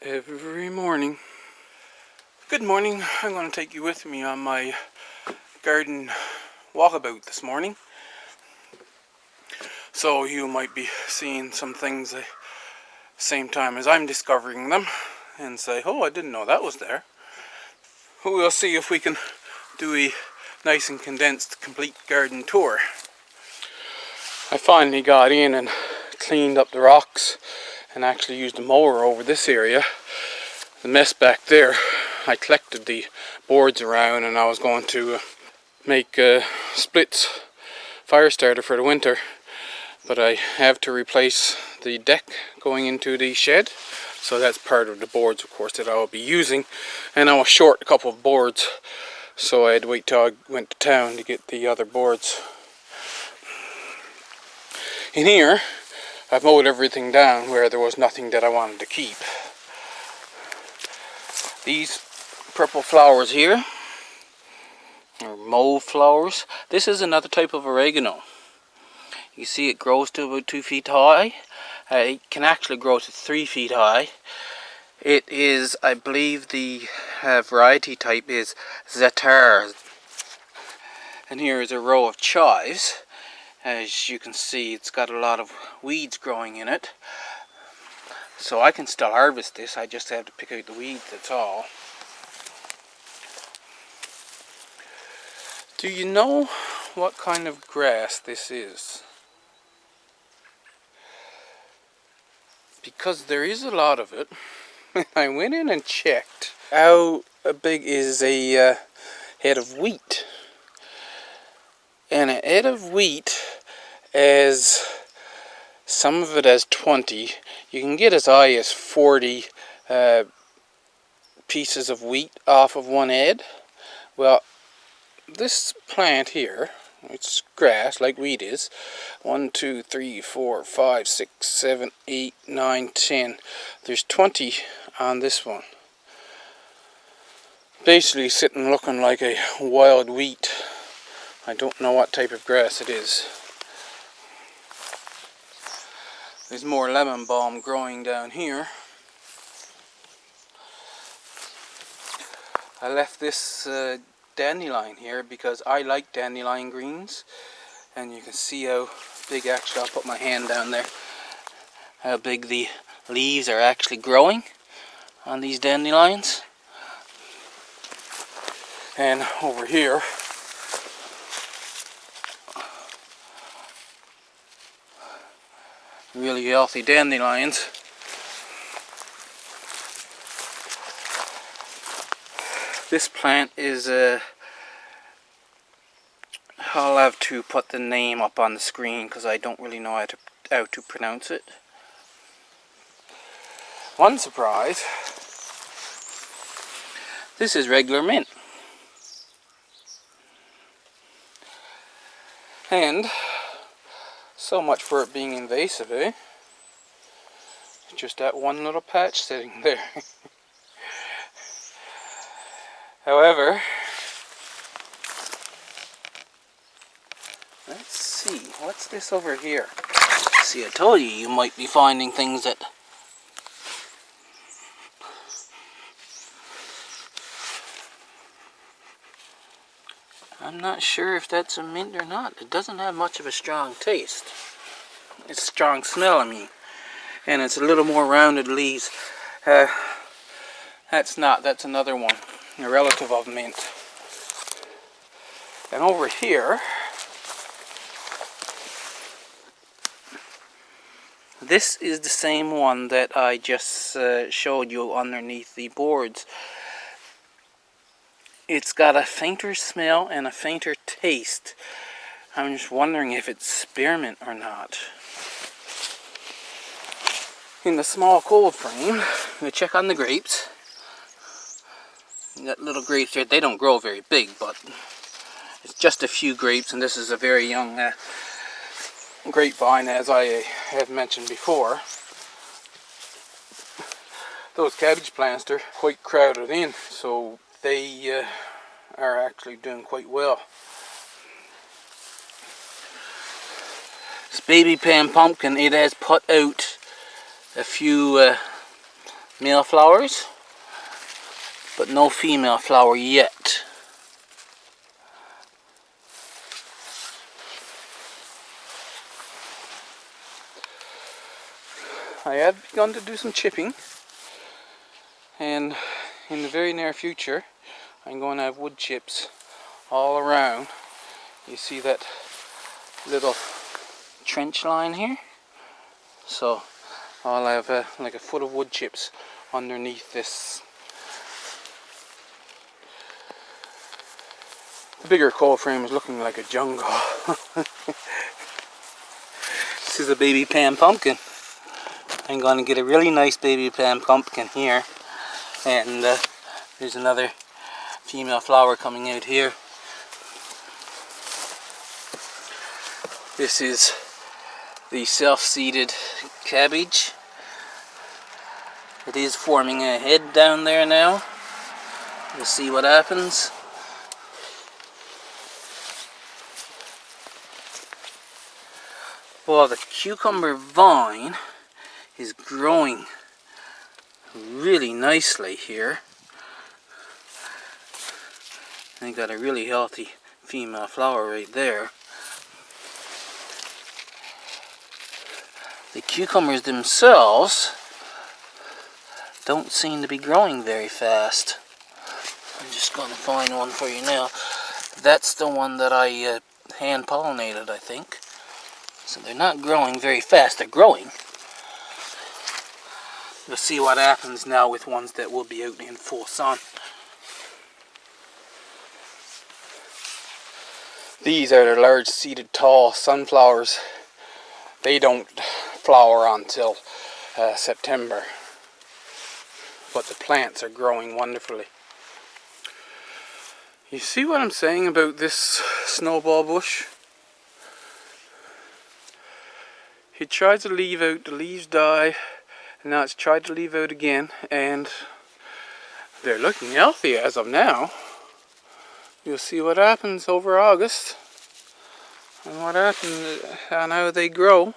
every morning. Good morning. I'm going to take you with me on my garden walkabout this morning. So you might be seeing some things at the same time as I'm discovering them and say, oh, I didn't know that was there. We'll see if we can do a nice and condensed complete garden tour. I finally got in and cleaned up the rocks and actually used a mower over this area. The mess back there, I collected the boards around and I was going to make splits fire starter for the winter, but I have to replace the deck going into the shed, so that's part of the boards, of course, that I will be using. And I was short a couple of boards, so I had to wait till I went to town to get the other boards. In here I've mowed everything down where there was nothing that I wanted to keep. These purple flowers here are mauve flowers. This is another type of oregano. You see it grows to about 2 feet high. It can actually grow to 3 feet high. It is, I believe the variety type is Zatar. And here is a row of chives. As you can see, it's got a lot of weeds growing in it. So I can still harvest this, I just have to pick out the weeds, that's all. Do you know what kind of grass this is? Because there is a lot of it. I went in and checked. How big is a head of wheat? And a head of wheat is, some of it as 20. You can get as high as 40 pieces of wheat off of one head. Well, this plant here, it's grass like wheat is. 1, 2, 3, 4, 5, 6, 7, 8, 9, 10. There's 20 on this one. Basically sitting looking like a wild wheat. I don't know what type of grass it is. There's more lemon balm growing down here. I left this dandelion here because I like dandelion greens. And you can see how big, actually I'll put my hand down there, how big the leaves are actually growing on these dandelions. And over here, really healthy dandelions. This plant is I'll have to put the name up on the screen because I don't really know how to pronounce it. One surprise, this is regular mint. And so much for it being invasive, eh? Just that one little patch sitting there. However, let's see, what's this over here? See, I told you might be finding things that... I'm not sure if that's a mint or not. It doesn't have much of a strong taste. It's a strong smell, I mean. And it's a little more rounded leaves. That's another one. A relative of mint. And over here, this is the same one that I just showed you underneath the boards. It's got a fainter smell and a fainter taste. I'm just wondering if it's spearmint or not. In the small cold frame, we check on the grapes. You got little grapes here. They don't grow very big, but it's just a few grapes, and this is a very young grapevine, as I have mentioned before. Those cabbage plants are quite crowded in, so they are actually doing quite well. This baby pan pumpkin, it has put out a few male flowers, but no female flower yet. I have begun to do some chipping, and in the very near future I'm going to have wood chips all around. You see that little trench line here? So I'll have like a foot of wood chips underneath this. The bigger cold frame is looking like a jungle. This is a baby pan pumpkin. I'm going to get a really nice baby pan pumpkin here, and there's another female flower coming out here. This is the self-seeded cabbage. It is forming a head down there now. We'll see what happens. Well, the cucumber vine is growing really nicely here. I got a really healthy female flower right there. The cucumbers themselves don't seem to be growing very fast. I'm just going to find one for you now. That's the one that I hand pollinated, I think. So they're not growing very fast. They're growing. We'll see what happens now with ones that will be out in full sun. These are the large seeded tall sunflowers. They don't flower until September, but the plants are growing wonderfully. You see what I'm saying about this snowball bush? It tries to leave out, the leaves die, and now it's tried to leave out again, and they're looking healthy as of now. You'll see what happens over August, and what happens and how they grow.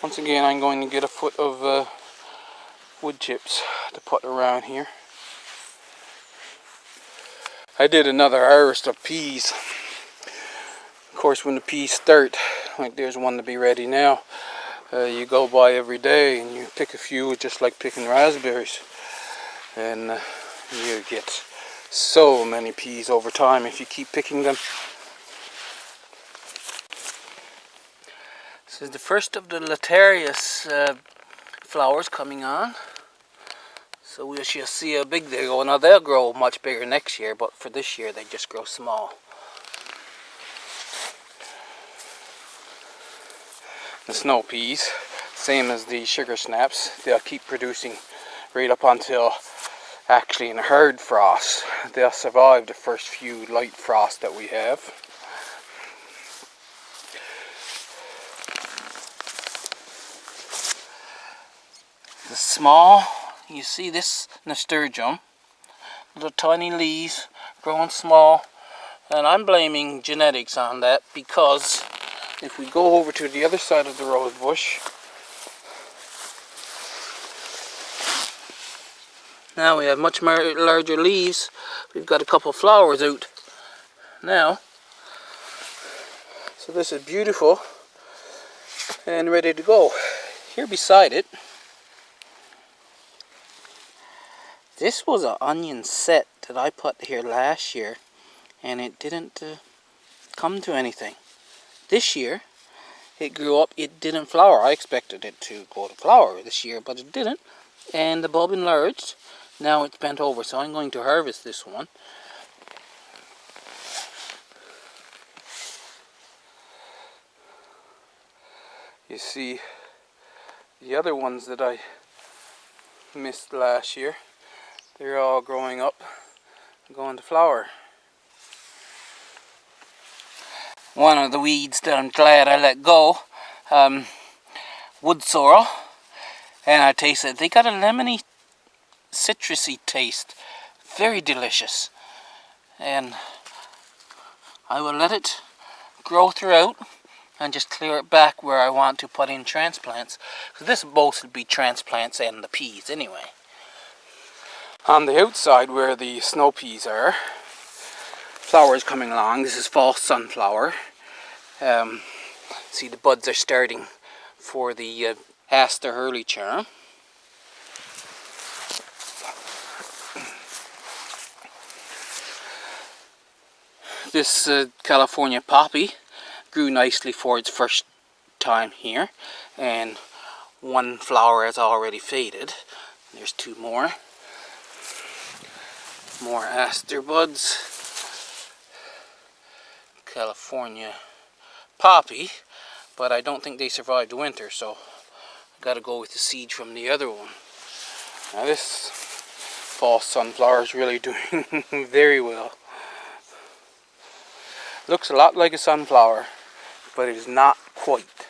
Once again, I'm going to get a foot of wood chips to put around here. I did another harvest of peas. Of course, when the peas start, like there's one to be ready now, you go by every day and you pick a few, just like picking raspberries, and you get so many peas over time if you keep picking them. This is the first of the Latarius flowers coming on. So we shall see how big they go. Now they'll grow much bigger next year, but for this year they just grow small. The snow peas, same as the sugar snaps, they'll keep producing right up until actually in a hard frost. They'll survive the first few light frosts that we have. The small, you see this nasturtium, little tiny leaves, growing small, and I'm blaming genetics on that, because if we go over to the other side of the rose bush, now we have much larger leaves. We've got a couple flowers out now. So this is beautiful and ready to go. Here beside it, this was an onion set that I put here last year, and it didn't come to anything. This year, it grew up, it didn't flower. I expected it to go to flower this year, but it didn't. And the bulb enlarged. Now it's bent over, so I'm going to harvest this one. You see the other ones that I missed last year, they're all growing up and going to flower. One of the weeds that I'm glad I let go, wood sorrel, and I tasted it. They got a lemony, citrusy taste, very delicious, and I will let it grow throughout and just clear it back where I want to put in transplants. Because this will mostly be transplants and the peas anyway. On the outside where the snow peas are, flowers coming along. This is false sunflower. See, the buds are starting for the aster early charm. This California poppy grew nicely for its first time here, and one flower has already faded. There's two more. More aster buds. California poppy, but I don't think they survived winter, so I gotta go with the seed from the other one. Now this false sunflower is really doing very well. Looks a lot like a sunflower, but it is not quite.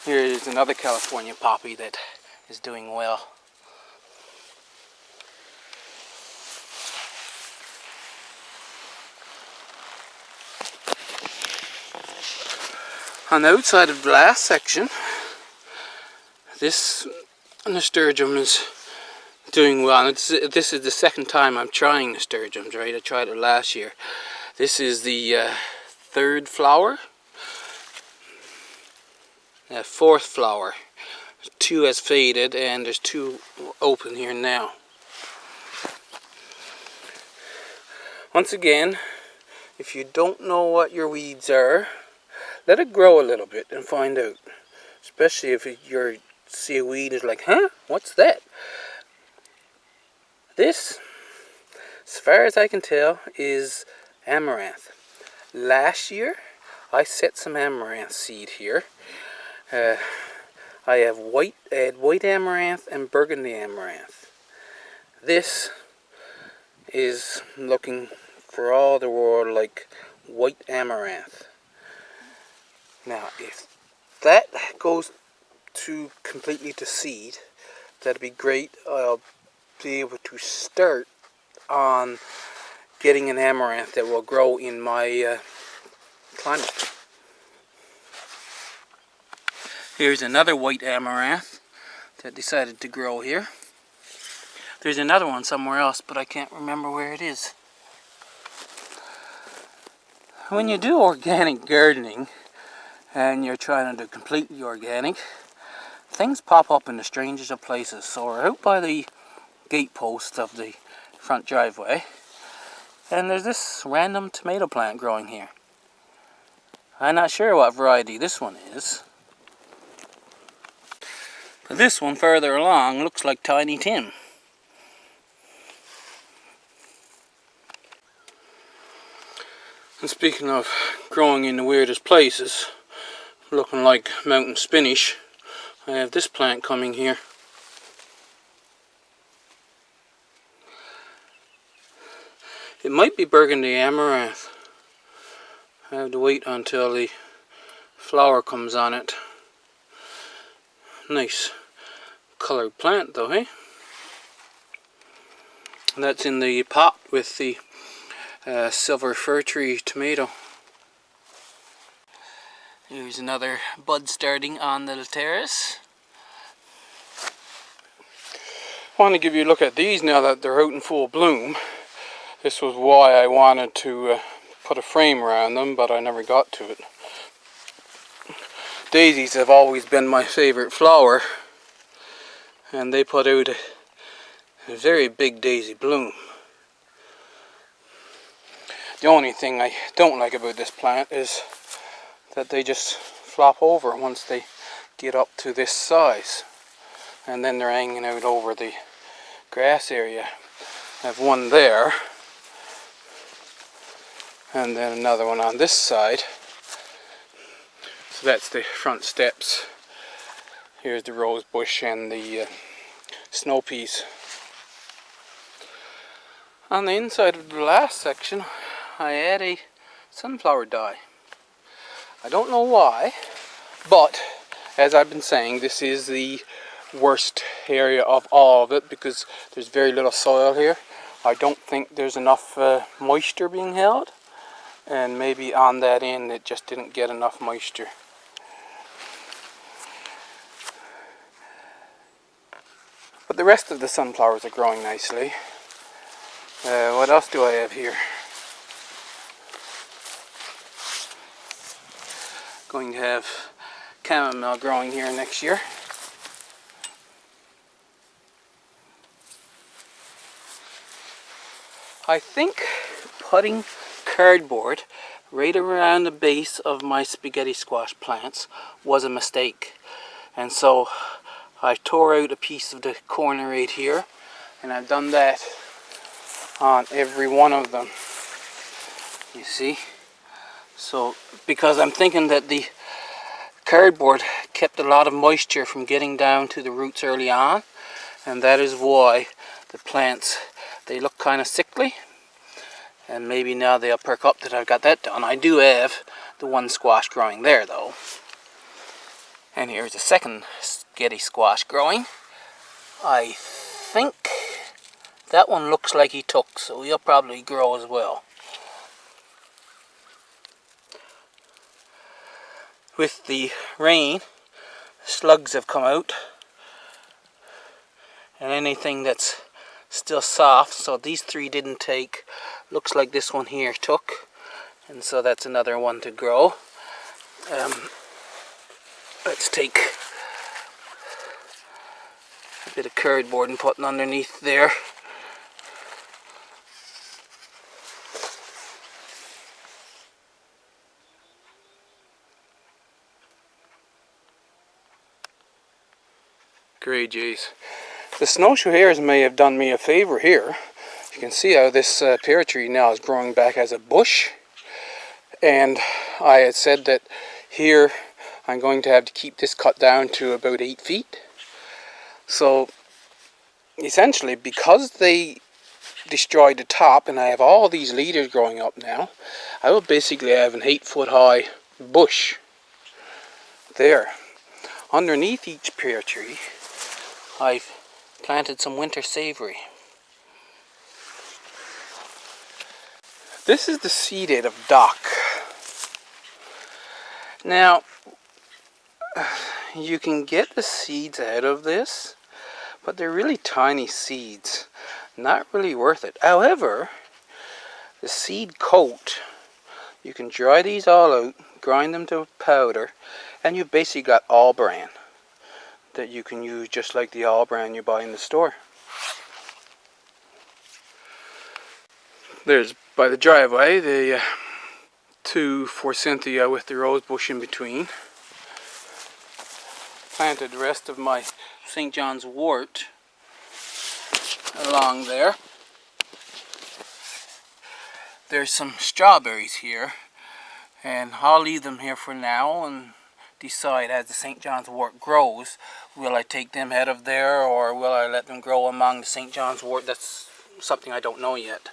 Here is another California poppy that is doing well. On the outside of the last section, this nasturtium is doing well. This is the second time I'm trying nasturtiums, right? I tried it last year. This is the third flower. Fourth flower. Two has faded and there's two open here now. Once again, if you don't know what your weeds are, let it grow a little bit and find out. Especially if you see a weed is like, huh? What's that? This, as far as I can tell, is amaranth. Last year, I set some amaranth seed here. I had white amaranth and burgundy amaranth. This is looking for all the world like white amaranth. Now, if that goes to completely to seed, that'd be great. I'll be able to start on getting an amaranth that will grow in my climate. Here's another white amaranth that decided to grow here. There's another one somewhere else, but I can't remember where it is. When you do organic gardening and you're trying to do completely organic, things pop up in the strangest of places. So we're out by the gate post of the front driveway, and there's this random tomato plant growing here. I'm not sure what variety this one is, but this one further along looks like Tiny Tim. And speaking of growing in the weirdest places, looking like mountain spinach, I have this plant coming here. It might be Burgundy Amaranth. I have to wait until the flower comes on it. Nice colored plant though, hey? And that's in the pot with the silver fir tree tomato. Here's another bud starting on the terrace. I want to give you a look at these now that they're out in full bloom. This was why I wanted to put a frame around them, but I never got to it. Daisies have always been my favorite flower, and they put out a very big daisy bloom. The only thing I don't like about this plant is that they just flop over once they get up to this size, and then they're hanging out over the grass area. I have one there, and then another one on this side. So that's the front steps. Here's the rose bush and the snow peas. On the inside of the last section, I add a sunflower dye. I don't know why, but as I've been saying, this is the worst area of all of it because there's very little soil here. I don't think there's enough moisture being held. and maybe on that end it just didn't get enough moisture. But the rest of the sunflowers are growing nicely. What else do I have here? Going to have chamomile growing here next year. I think putting cardboard right around the base of my spaghetti squash plants was a mistake. And so I tore out a piece of the corner right here, and I've done that on every one of them. You see? So, because I'm thinking that the cardboard kept a lot of moisture from getting down to the roots early on, and that is why the plants, they look kind of sickly, and maybe now they'll perk up that I've got that done. I do have the one squash growing there though. And here's the second spaghetti squash growing. I think that one looks like he took, so he'll probably grow as well. With the rain, slugs have come out, and anything that's still soft, so these three didn't take, looks like this one here took, and so that's another one to grow. Let's take a bit of cardboard and put it underneath there. Grey jays. The snowshoe hares may have done me a favor here. You can see how this pear tree now is growing back as a bush. And I had said that here I'm going to have to keep this cut down to about 8 feet. So essentially, because they destroyed the top and I have all these leaders growing up now, I will basically have an 8-foot high bush there. Underneath each pear tree I've planted some winter savory. This is the seed head of dock. Now, you can get the seeds out of this, but they're really tiny seeds. Not really worth it. However, the seed coat, you can dry these all out, grind them to powder, and you've basically got all bran that you can use just like the all bran you buy in the store. There's, by the driveway, the two forsythia with the rose bush in between. Planted the rest of my St. John's wort along there. There's some strawberries here, and I'll leave them here for now and decide as the St. John's wort grows, will I take them out of there or will I let them grow among the St. John's wort? That's something I don't know yet.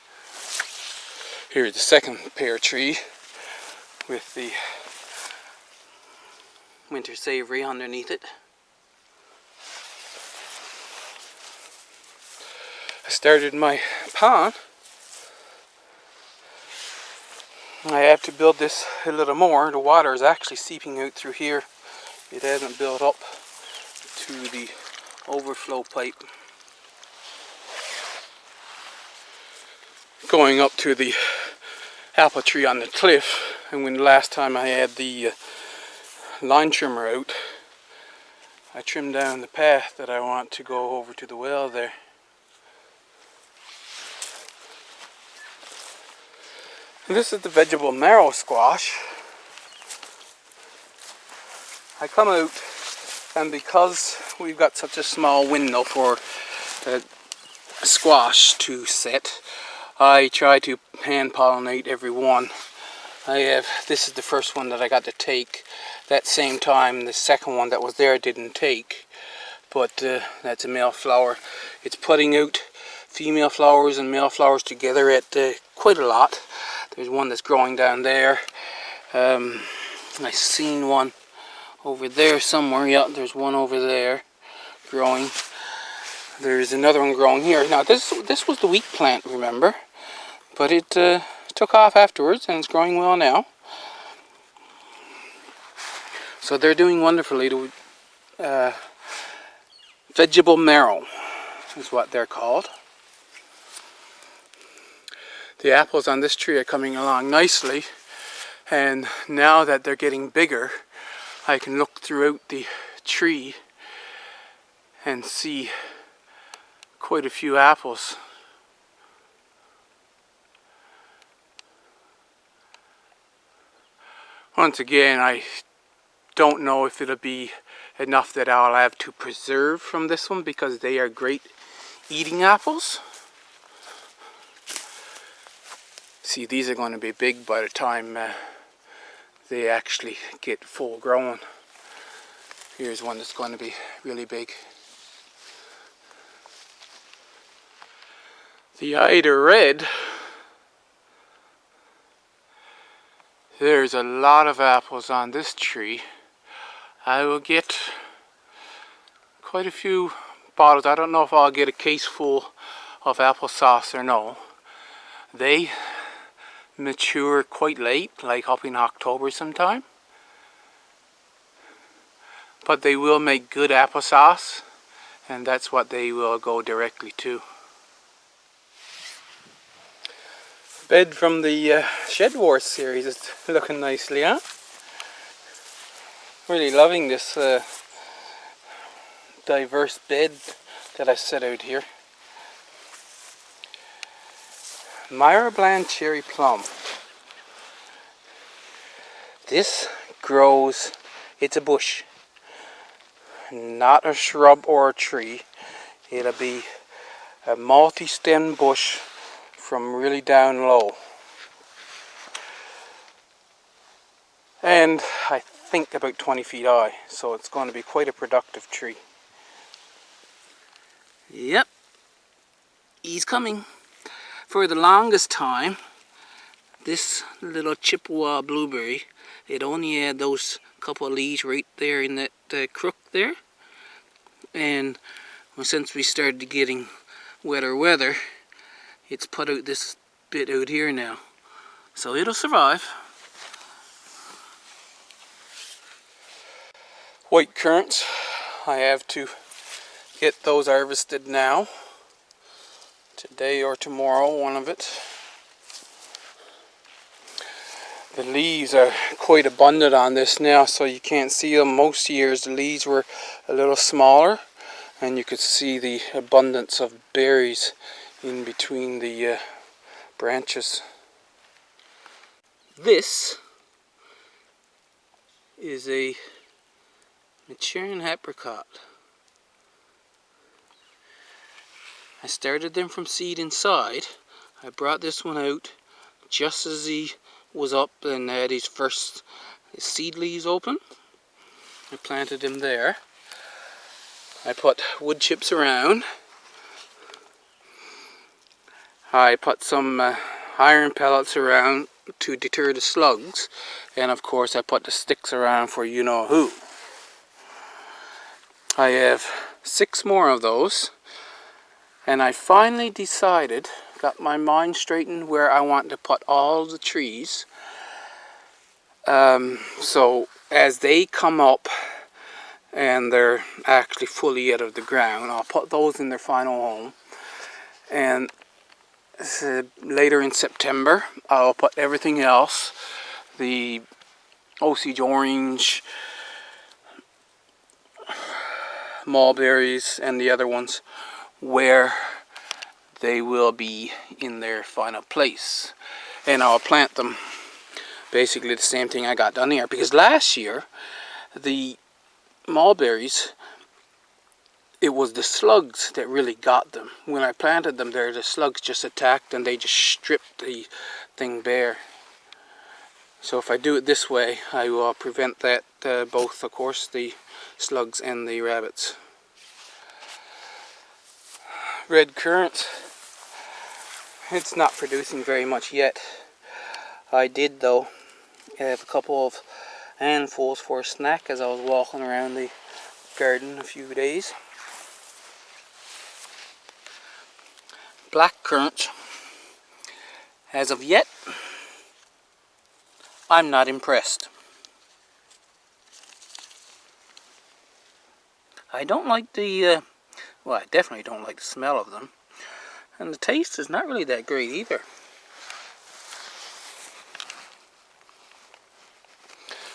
Here's the second pear tree with the winter savory underneath it. I started my pond. I have to build this a little more. The water is actually seeping out through here. It hasn't built up to the overflow pipe. Going up to the apple tree on the cliff, and when the last time I had the line trimmer out, I trimmed down the path that I want to go over to the well there. And this is the vegetable marrow squash. I come out, and because we've got such a small window for the squash to set, I try to hand pollinate every one. This is the first one that I got to take. That same time the second one that was there didn't take, but that's a male flower. It's putting out female flowers and male flowers together at quite a lot. There's one that's growing down there. I seen one over there somewhere. Yeah, there's one over there growing. There's another one growing here. Now this was the wheat plant, remember? But it took took off afterwards and it's growing well now. So they're doing wonderfully. Vegetable marrow is what they're called. The apples on this tree are coming along nicely, and now that they're getting bigger, I can look throughout the tree and see quite a few apples. Once again, I don't know if it'll be enough that I'll have to preserve from this one, because they are great eating apples. See, these are going to be big by the time they actually get full grown. Here's one that's going to be really big. The eyed are red. There's a lot of apples on this tree. I will get quite a few bottles. I don't know if I'll get a case full of applesauce or no. They mature quite late, like up in October sometime. But they will make good applesauce, and that's what they will go directly to. Bed from the Shed Wars series is looking nicely, huh? Really loving this diverse bed that I set out here. Marrow Bland Cherry Plum. This grows, it's a bush, not a shrub or a tree. It'll be a multi-stem bush from really down low. And I think about 20 feet high, so it's going to be quite a productive tree. Yep, he's coming. For the longest time, this little Chippewa blueberry, it only had those couple of leaves right there in that crook there. And since we started getting wetter weather, it's put out this bit out here now. So it'll survive. White currants, I have to get those harvested now. Today or tomorrow, one of it. The leaves are quite abundant on this now, so you can't see them. Most years the leaves were a little smaller, and you could see the abundance of berries in between the branches. This is a maturing apricot. I started them from seed inside. I brought this one out just as he was up and had his first seed leaves open. I planted him there. I put wood chips around. I put some iron pellets around to deter the slugs, and of course I put the sticks around for you know who. I have 6 more of those, and I finally decided, got my mind straightened where I want to put all the trees. So as they come up and they're actually fully out of the ground, I'll put those in their final home. And later in September, I'll put everything else, the Osage orange, mulberries, and the other ones, where they will be in their final place. And I'll plant them basically the same thing I got done here, because last year the mulberries, it was the slugs that really got them. When I planted them there, the slugs just attacked and they just stripped the thing bare. So if I do it this way, I will prevent that, both of course the slugs and the rabbits. Red currants, it's not producing very much yet. I did though have a couple of handfuls for a snack as I was walking around the garden a few days. Black currants, as of yet, I'm not impressed. I don't like the, well, I definitely don't like the smell of them. And the taste is not really that great either.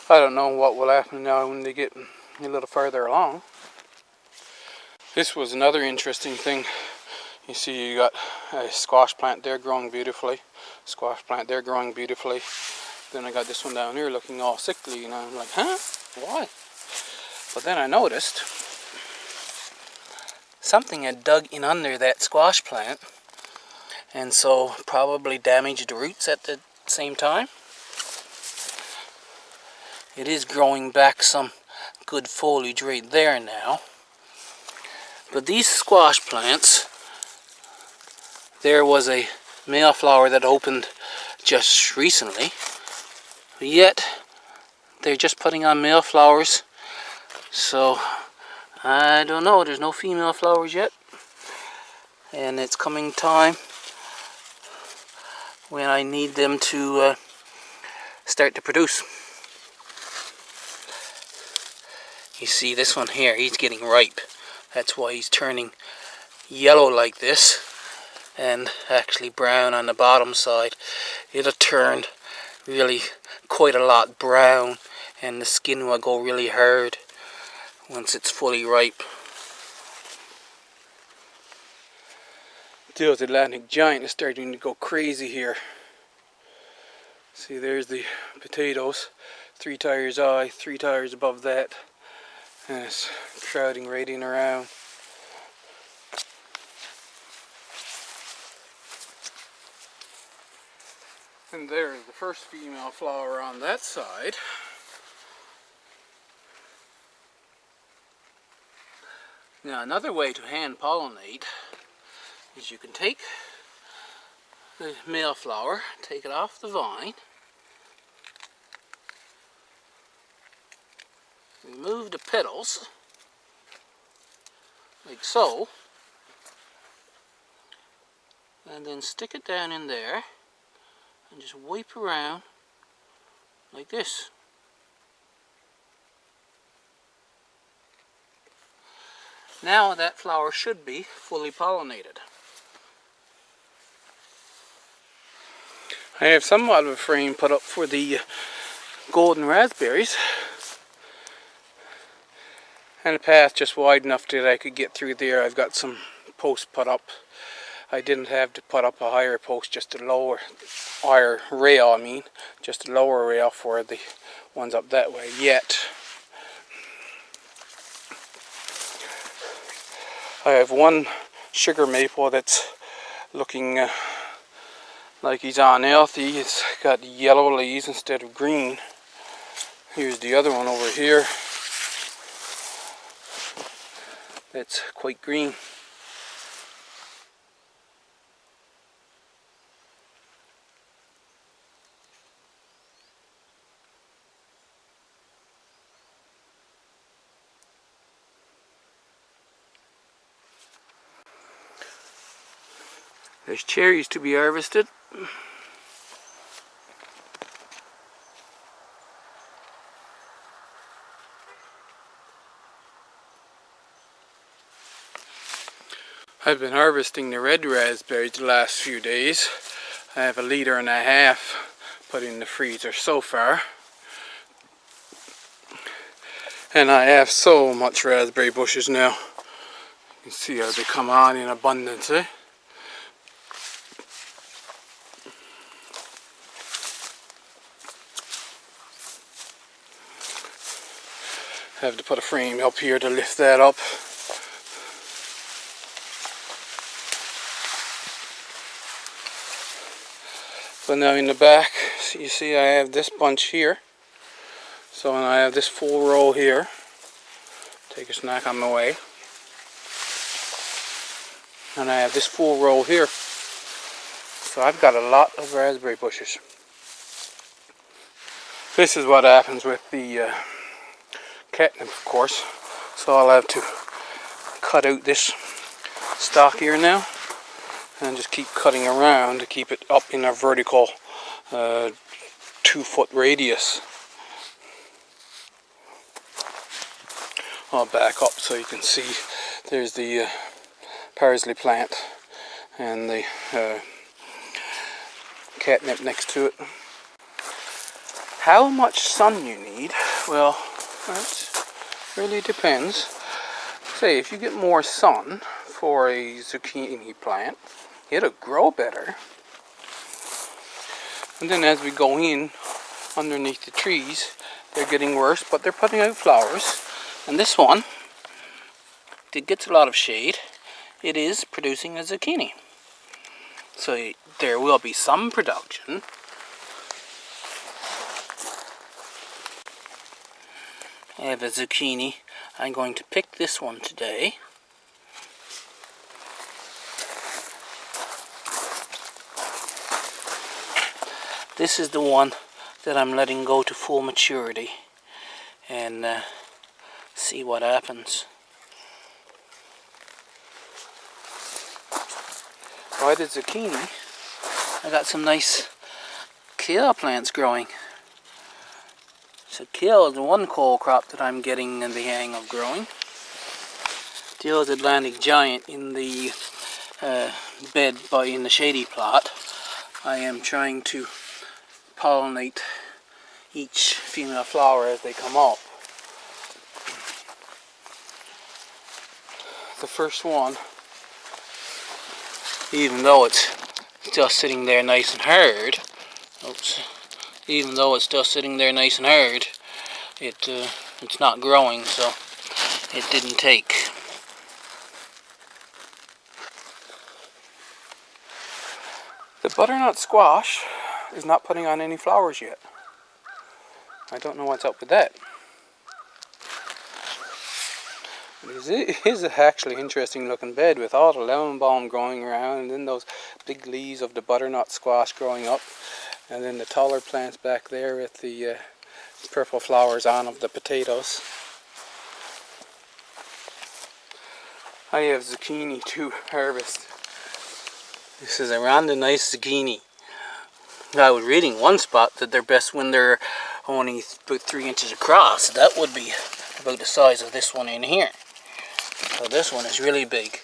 I don't know what will happen now when they get a little further along. This was another interesting thing. You see, you got a squash plant there growing beautifully. Squash plant there growing beautifully. Then I got this one down here looking all sickly, and I'm like, huh? Why? But then I noticed something had dug in under that squash plant, and so probably damaged the roots at the same time. It is growing back some good foliage right there now. But these squash plants, there was a male flower that opened just recently, yet they're just putting on male flowers. So I don't know, there's no female flowers yet, and it's coming time when I need them to start to produce. You see this one here, he's getting ripe. That's why he's turning yellow like this, and actually brown on the bottom side. It'll turn really quite a lot brown, and the skin will go really hard once it's fully ripe. The Atlantic giant is starting to go crazy here. See, there's the potatoes, 3 tires high, 3 tires above that, and it's crowding right in around. And there's the first female flower on that side. Now, another way to hand pollinate is you can take the male flower, take it off the vine, remove the petals, like so, and then stick it down in there and just wipe around like this. Now that flower should be fully pollinated. I have somewhat of a frame put up for the golden raspberries, and a path just wide enough that I could get through there. I've got some posts put up. I didn't have to put up a higher post, just a lower, higher rail I mean, just a lower rail for the ones up that way yet. I have one sugar maple that's looking like he's unhealthy. It's got yellow leaves instead of green. Here's the other one over here. It's quite green. There's cherries to be harvested. I've been harvesting the red raspberries the last few days. I have 1.5 liters put in the freezer so far. And I have so much raspberry bushes now. You can see how they come on in abundance, eh? I have to put a frame up here to lift that up. But now in the back, so you see I have this bunch here. So and I have this full row here. Take a snack on my way. And I have this full row here. So I've got a lot of raspberry bushes. This is what happens with the catnip, of course. So I'll have to cut out this stalk here now and just keep cutting around to keep it up in a vertical 2 2-foot radius. I'll back up so you can see. There's the parsley plant and the catnip next to it. How much sun you need? Well, that really depends. Say, if you get more sun for a zucchini plant, it'll grow better. And then as we go in underneath the trees, they're getting worse, but they're putting out flowers. And this one, it gets a lot of shade. It is producing a zucchini. So there will be some production. I have a zucchini. I'm going to pick this one today. This is the one that I'm letting go to full maturity and see what happens. By the zucchini, I got some nice kale plants growing. So kale is the one cole crop that I'm getting in the hang of growing. The Atlantic giant in the bed in the shady plot. I am trying to pollinate each female flower as they come up. The first one, even though it's just sitting there nice and hard, even though it's just sitting there nice and hard, it's not growing, so it didn't take. The butternut squash is not putting on any flowers yet. I don't know what's up with that. It is actually an interesting looking bed with all the lemon balm growing around, and then those big leaves of the butternut squash growing up, and then the taller plants back there with the purple flowers on of the potatoes. I have zucchini to harvest. This is a random nice zucchini. I was reading one spot that they're best when they're only about 3 inches across. That would be about the size of this one in here. So this one is really big.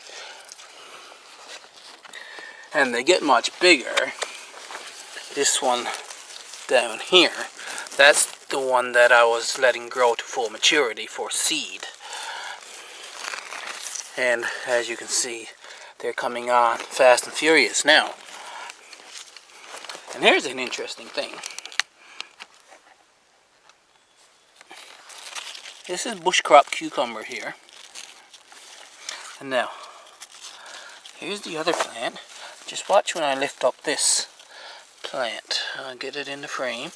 And they get much bigger. This one down here, that's the one that I was letting grow to full maturity for seed. And as you can see, they're coming on fast and furious now. And here's an interesting thing. This is bush crop cucumber here. And now, here's the other plant. Just watch when I lift up this plant. I'll get it in the frame.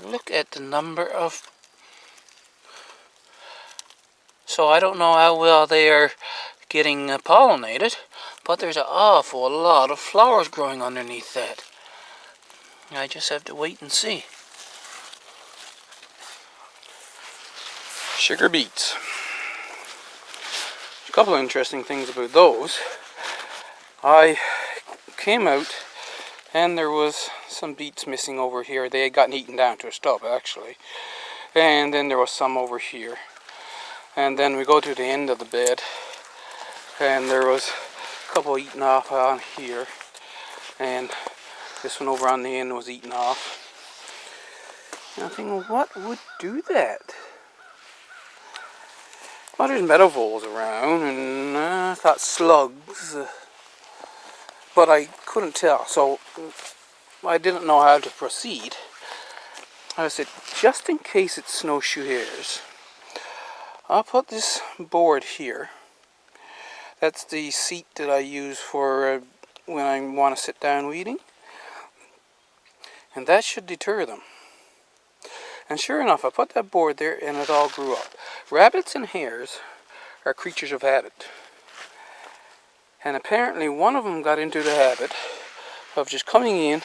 Look at the number of... So I don't know how well they are getting pollinated, but there's an awful lot of flowers growing underneath that. I just have to wait and see. Sugar beets. A couple of interesting things about those. I came out and there was some beets missing over here. They had gotten eaten down to a stub actually. And then there was some over here. And then we go to the end of the bed and there was a couple eaten off on here. And this one over on the end was eaten off. And I'm thinking, what would do that? Well, there's meadow voles around, and I thought slugs, but I couldn't tell, so I didn't know how to proceed. I said, just in case it's snowshoe hares, I'll put this board here. That's the seat that I use for when I want to sit down weeding, and that should deter them. And sure enough, I put that board there and it all grew up. Rabbits and hares are creatures of habit. And apparently one of them got into the habit of just coming in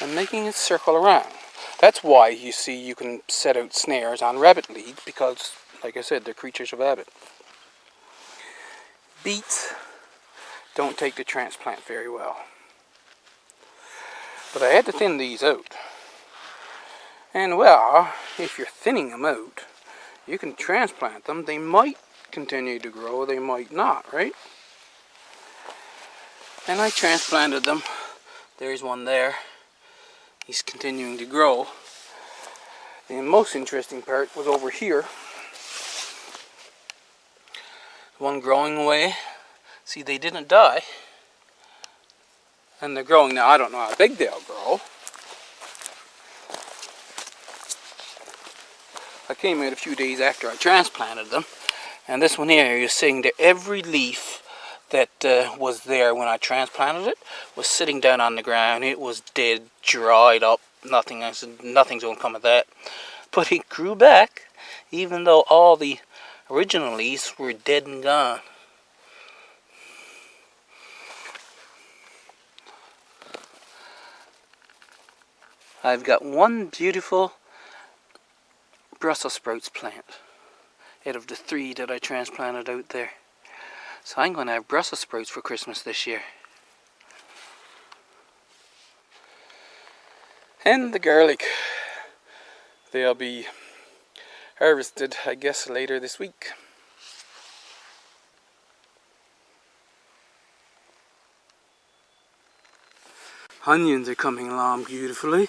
and making it circle around. That's why you see you can set out snares on rabbit leads, because, like I said, they're creatures of habit. Beets don't take the transplant very well. But I had to thin these out. And well, if you're thinning them out, you can transplant them. They might continue to grow, they might not, right? And I transplanted them. There's one there. He's continuing to grow. The most interesting part was over here. One growing away. See, they didn't die. And they're growing now. I don't know how big they'll grow. I came out a few days after I transplanted them. And this one here, you're seeing that every leaf that was there when I transplanted it was sitting down on the ground. It was dead, dried up, nothing. I said, nothing's going to come of that. But it grew back, even though all the original leaves were dead and gone. I've got one beautiful Brussels sprouts plant out of the 3 that I transplanted out there. So I'm going to have Brussels sprouts for Christmas this year. And the garlic. They'll be harvested, I guess, later this week. Onions are coming along beautifully.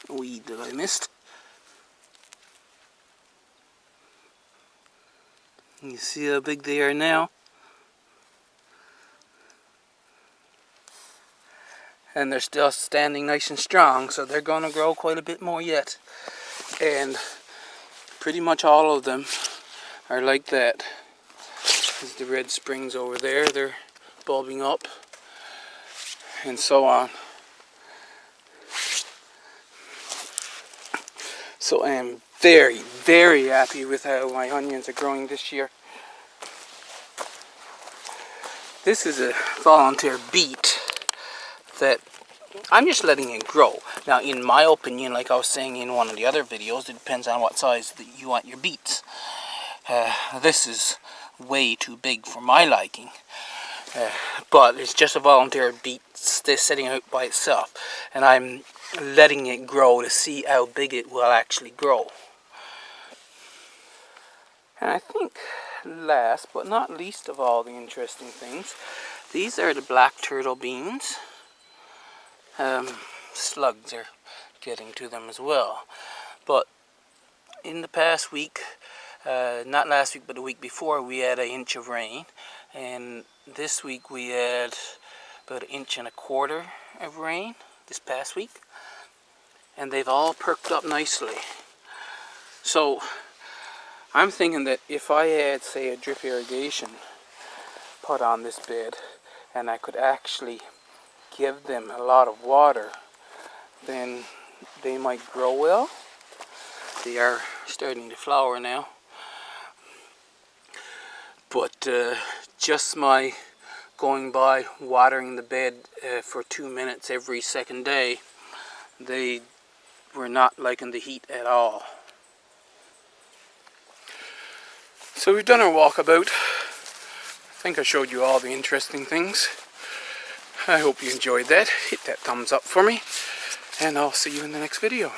A weed that I missed. You see how big they are now? And they're still standing nice and strong, so they're going to grow quite a bit more yet. And pretty much all of them are like that. There's the red springs over there, they're bulbing up, and so on. So I am very, very happy with how my onions are growing this year. This is a volunteer beet that I'm just letting it grow. Now, in my opinion, like I was saying in one of the other videos, it depends on what size that you want your beets. This is way too big for my liking. But it's just a volunteer beet sitting out by itself. And I'm letting it grow to see how big it will actually grow. And I think last but not least of all the interesting things, these are the black turtle beans. Slugs are getting to them as well. But in the past week, not last week but the week before, we had an inch of rain. And this week we had about 1.25 inches of rain this past week. And they've all perked up nicely. So I'm thinking that if I had, say, a drip irrigation put on this bed, and I could actually give them a lot of water, then they might grow well. They are starting to flower now. But just my going by watering the bed for 2 minutes every second day, they were not liking the heat at all. So we've done our walkabout. I think I showed you all the interesting things. I hope you enjoyed that. Hit that thumbs up for me, and I'll see you in the next video.